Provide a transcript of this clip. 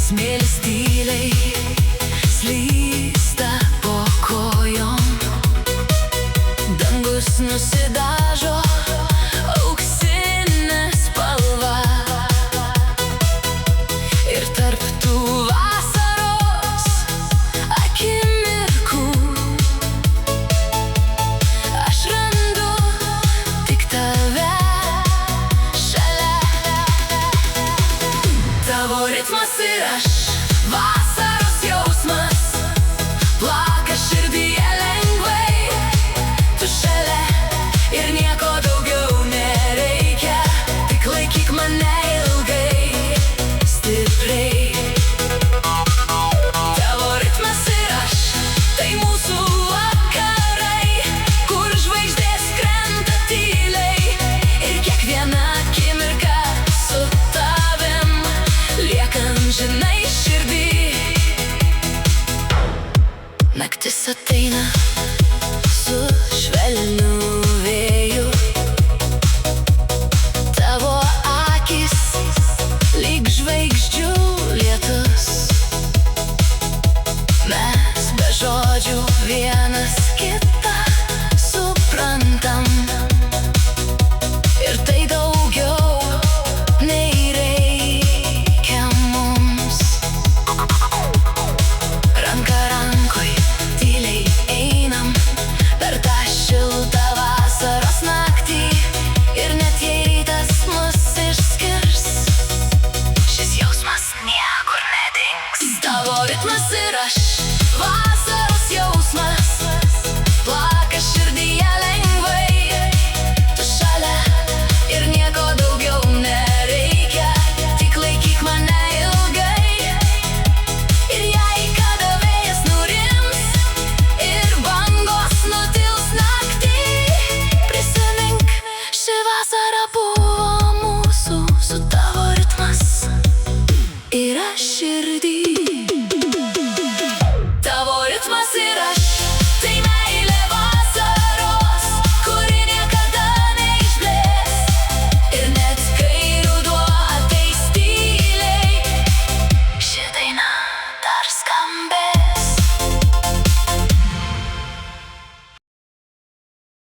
Smėlis tyliai slysta po kojom, dangus nusidažo auksinė spalva, ir tarp tų vasaros akimirkų aš randu tik tave šalia. Tavo ritmas ir aš, vasaros jausmas plaka širdyje lengvai. Tu šalia ir nieko daugiau nereikia, tik laikyk mane ilgai, stipriai. Tavo ritmas ir aš, tai mūsų vakarai, kur žvaigždės krenta tyliai, ir kiekviena akimirka su tavim lieka amžinai širdį. Naktis ateina su švelniu vėju, tavo akys lyg žvaigždžių lietus. Mes be žodžių vienas kitą suprantam, ir tai daugiau nei reikia mums. Ranka rankoj tyliai einam per tą šiltą vasaros naktį, ir net jei rytas mus išskirs, šis jausmas niekur nedings. Tavo ritmas ir aš, vasaros jausmas plaka širdyje lengvai. Tu šalia ir nieko daugiau nereikia, tik laikyk mane ilgai. Ir jei kada vėjas nurims ir bangos nutils naktį, prisimink, ši vasara buvo mūsų, su tavo ritmas ir aš širdį.